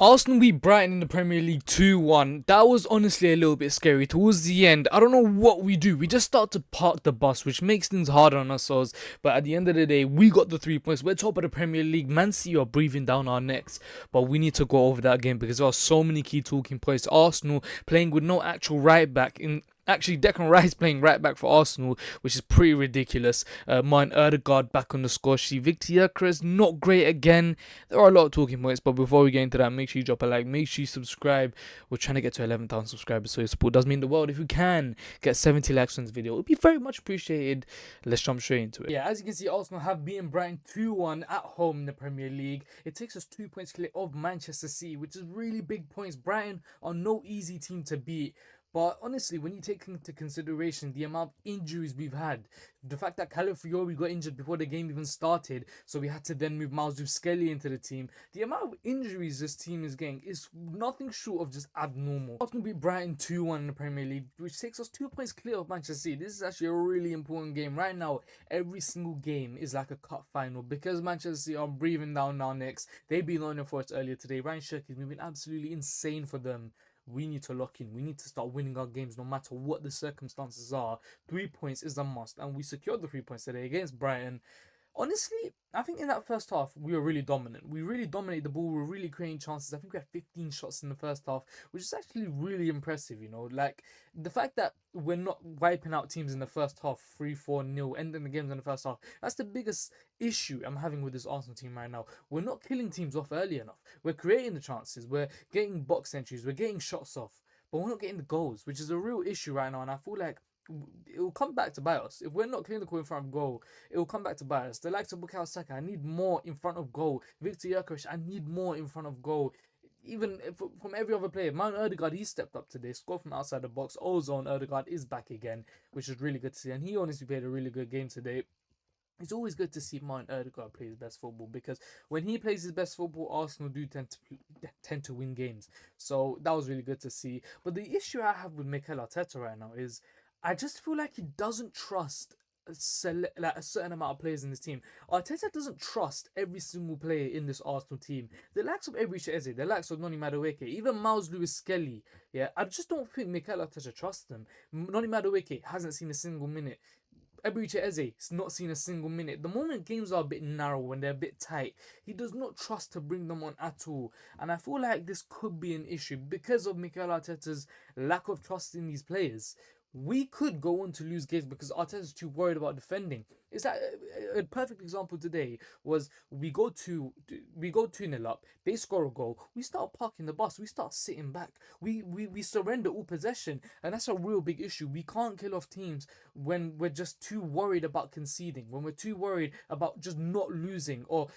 Arsenal beat Brighton in the Premier League 2-1. That was honestly a little bit scary. Towards the end, I don't know what we do. We just start to park the bus, which makes things harder on ourselves. But at the end of the day, we got the 3 points. We're top of the Premier League. Man City are breathing down our necks. But we need to go over that game because there are so many key talking points. Arsenal playing with no actual right back in. Actually, Declan Rice playing right back for Arsenal, which is pretty ridiculous. Mine Odegaard back on the score sheet. Victor Gyökeres not great again. There are a lot of talking points, but before we get into that, make sure you drop a like, make sure you subscribe. We're trying to get to 11,000 subscribers, so your support does mean the world. If you can get 70 likes on this video, it would be very much appreciated. Let's jump straight into it. Yeah, as you can see, Arsenal have beaten Brighton 2-1 at home in the Premier League. It takes us 2 points clear of Manchester City, which is really big points. Brighton are no easy team to beat. But honestly, when you take into consideration the amount of injuries we've had, the fact that Calafiori got injured before the game even started, so we had to then move Miles Skelly into the team, the amount of injuries this team is getting is nothing short of just abnormal. Arsenal beat Brighton 2-1 in the Premier League, which takes us 2 points clear of Manchester City. This is actually a really important game. Right now, every single game is like a cup final because Manchester City are breathing down our necks. They beat Nottingham Forest earlier today. Ryan Shirky is moving absolutely insane for them. We need to lock in. We need to start winning our games no matter what the circumstances are. 3 points is a must, and we secured the 3 points today against Brighton. Honestly, I think in that first half, we were really dominant. We really dominated the ball. We were really creating chances. I think we had 15 shots in the first half, which is actually really impressive, you know. Like, the fact that we're not wiping out teams in the first half, 3-4-0, ending the games in the first half, that's the biggest issue I'm having with this Arsenal team right now. We're not killing teams off early enough. We're creating the chances. We're getting box entries. We're getting shots off. But we're not getting the goals, which is a real issue right now. And I feel like it will come back to bite us. If we're not clinical in front of goal, it will come back to bite us. The likes of Bukayo Saka, I need more in front of goal. Victor Gyökeres, I need more in front of goal. Even if, from every other player, Mount Odegaard, he stepped up today, scored from outside the box. Ozone Odegaard is back again, which is really good to see. And he honestly played a really good game today. It's always good to see Mount Odegaard play his best football because when he plays his best football, Arsenal do tend to win games. So that was really good to see. But the issue I have with Mikel Arteta right now is I just feel like he doesn't trust a certain amount of players in this team. Arteta doesn't trust every single player in this Arsenal team. The likes of Eberechi Eze, the likes of Noni Madueke, even Miles Lewis Skelly. Yeah, I just don't think Mikel Arteta trusts them. Noni Madueke hasn't seen a single minute. Eberechi Eze has not seen a single minute. The moment games are a bit narrow, when they're a bit tight, he does not trust to bring them on at all. And I feel like this could be an issue because of Mikel Arteta's lack of trust in these players. We could go on to lose games because Arteta's too worried about defending. Is that a perfect example today? Was we go 2-0 up, they score a goal, we start parking the bus, we start sitting back, we surrender all possession, and that's a real big issue. We can't kill off teams when we're just too worried about conceding, when we're too worried about just not losing or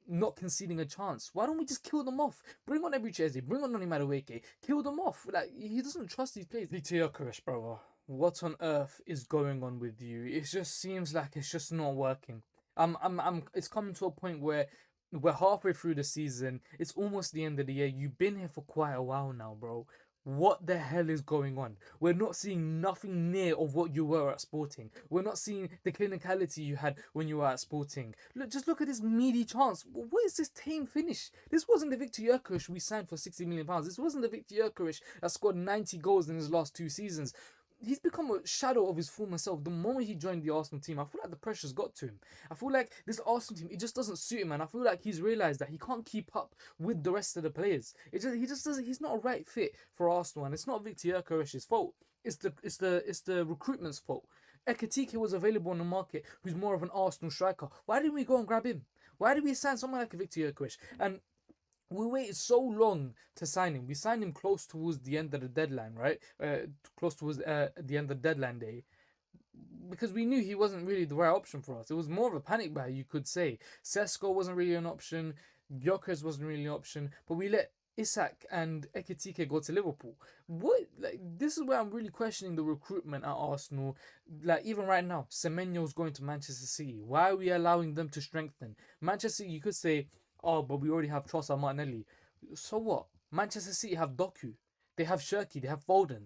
not conceding a chance. Why don't we just kill them off? Bring on Eberechi Eze, bring on Noni Madueke, kill them off. Like, he doesn't trust these players. Victor Gyökeres, brother. What on earth is going on with you? It just seems like it's just not working. It's coming to a point where we're halfway through the season. It's almost the end of the year. You've been here for quite a while now, bro. What the hell is going on? We're not seeing nothing near of what you were at Sporting. We're not seeing the clinicality you had when you were at Sporting. Just look at this meaty chance. What is this team finish? This wasn't the Victor Gyökeres we signed for £60 million. This wasn't the Victor Gyökeres that scored 90 goals in his last 2 seasons. He's become a shadow of his former self. The moment he joined the Arsenal team, I feel like the pressure's got to him. I feel like this Arsenal team, it just doesn't suit him, and I feel like he's realised that he can't keep up with the rest of the players. He just doesn't. He's not a right fit for Arsenal, and it's not Victor Gyökeres' fault. It's the recruitment's fault. Ekitike was available on the market, who's more of an Arsenal striker. Why didn't we go and grab him? Why did we sign someone like Victor Gyökeres? And we waited so long to sign him. We signed him close towards the end of the deadline, right? Close towards the end of the deadline day. Because we knew he wasn't really the right option for us. It was more of a panic buy, you could say. Sesko wasn't really an option. Gyökeres wasn't really an option. But we let Isak and Ekitike go to Liverpool. This is where I'm really questioning the recruitment at Arsenal. Like, even right now, Semenyo's going to Manchester City. Why are we allowing them to strengthen? Manchester City, you could say, oh, but we already have Trossard Martinelli. So what? Manchester City have Doku. They have Shirky. They have Foden.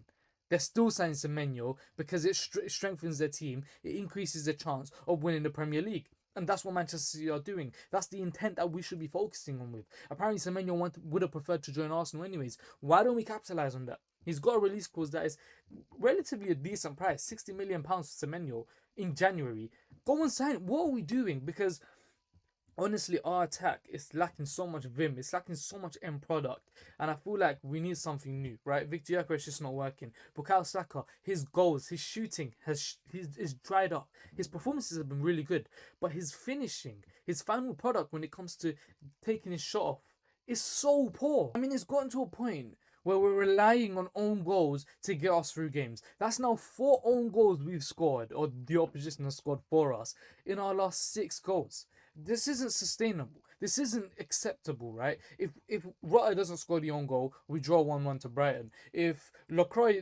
They're still signing Semenyo because it strengthens their team. It increases their chance of winning the Premier League. And that's what Manchester City are doing. That's the intent that we should be focusing on with. Apparently, Semenyo would have preferred to join Arsenal anyways. Why don't we capitalize on that? He's got a release clause that is relatively a decent price, £60 million for Semenyo in January. Go and sign it. What are we doing? Because honestly, our attack is lacking so much vim. It's lacking so much end product, and I feel like we need something new, right? Victor Gyökeres is just not working. Bukayo Saka, his goals, his shooting is dried up. His performances have been really good, but his finishing, his final product when it comes to taking his shot off, is so poor. I mean, it's gotten to a point where we're relying on own goals to get us through games. That's now 4 own goals we've scored, or the opposition has scored for us, in our last 6 goals. This isn't sustainable. This isn't acceptable, right? If Raya doesn't score the own goal, we draw 1-1 to Brighton. If Lacroix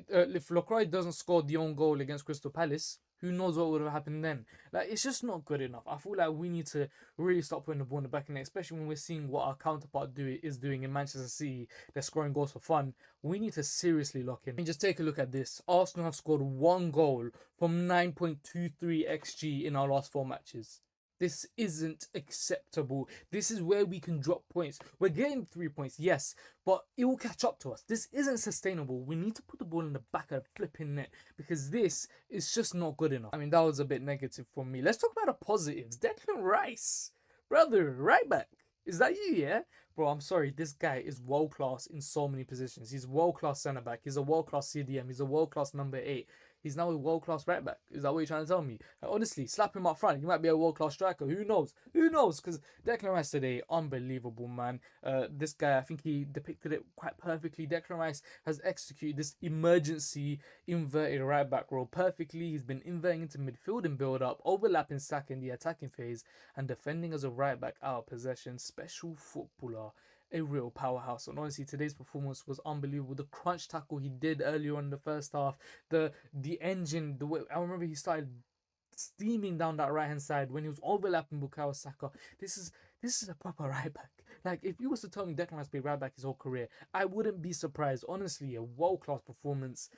doesn't score the own goal against Crystal Palace, who knows what would have happened then? Like, it's just not good enough. I feel like we need to really stop putting the ball in the back of the net, especially when we're seeing what our counterpart is doing in Manchester City. They're scoring goals for fun. We need to seriously lock in. And just take a look at this. Arsenal have scored 1 goal from 9.23 XG in our last 4 matches. This isn't acceptable. This is where we can drop points. We're getting 3 points, yes, but it will catch up to us. This isn't sustainable. We need to put the ball in the back of the flipping net, because this is just not good enough. I mean, that was a bit negative for me. Let's talk about the positives. Declan Rice, brother, right back. Is that you, yeah? Bro, I'm sorry. This guy is world-class in so many positions. He's world-class centre-back. He's a world-class CDM. He's a world-class number 8. He's now a world-class right back. Is that what you're trying to tell me? Like, honestly, slap him up front. He might be a world-class striker. Who knows? Who knows? Because Declan Rice today, unbelievable, man. This guy, I think he depicted it quite perfectly. Declan Rice has executed this emergency inverted right back role perfectly. He's been inverting into midfield and build-up, overlapping Saka in the attacking phase, and defending as a right back out of possession. Special footballer. A real powerhouse. And honestly, today's performance was unbelievable. The crunch tackle he did earlier on in the first half, the engine, the way I remember he started steaming down that right hand side when he was overlapping Bukayo Saka. This is a proper right back. Like, if you was to tell me Declan Rice played right back his whole career, I wouldn't be surprised. Honestly, a world class performance.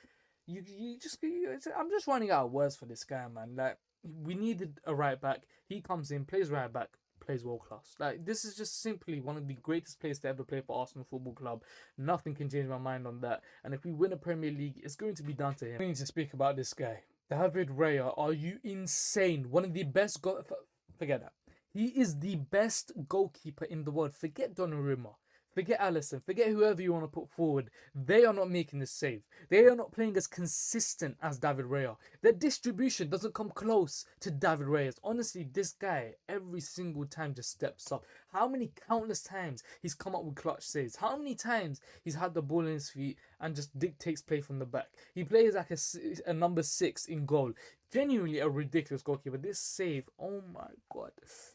I'm just running out of words for this guy, man. Like, we needed a right back. He comes in, plays right back, plays world class. Like, this is just simply one of the greatest players to ever play for Arsenal Football Club. Nothing can change my mind on that. And if we win a Premier League, it's going to be down to him. We need to speak about this guy, David Raya. Are you insane? One of the best forget that. He is the best goalkeeper in the world. Forget Donnarumma. Forget Alisson, forget whoever you want to put forward. They are not making this save. They are not playing as consistent as David Raya. Their distribution doesn't come close to David Raya's. Honestly, this guy, every single time just steps up. How many countless times he's come up with clutch saves? How many times he's had the ball in his feet and just dictates play from the back? He plays like a number 6 in goal. Genuinely a ridiculous goalkeeper. This save, oh my god,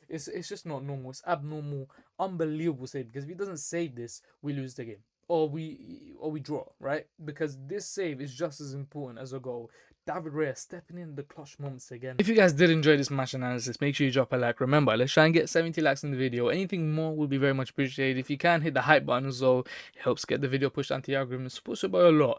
it's just not normal. It's abnormal, unbelievable save. Because if he doesn't save this, we lose the game, or we draw, right? Because this save is just as important as a goal. David Raya stepping in the clutch moments again. If you guys did enjoy this match analysis, make sure you drop a like. Remember, let's try and get 70 likes in the video. Anything more will be very much appreciated. If you can, hit the hype button as well. It helps get the video pushed onto the algorithm. Sponsored by a lot.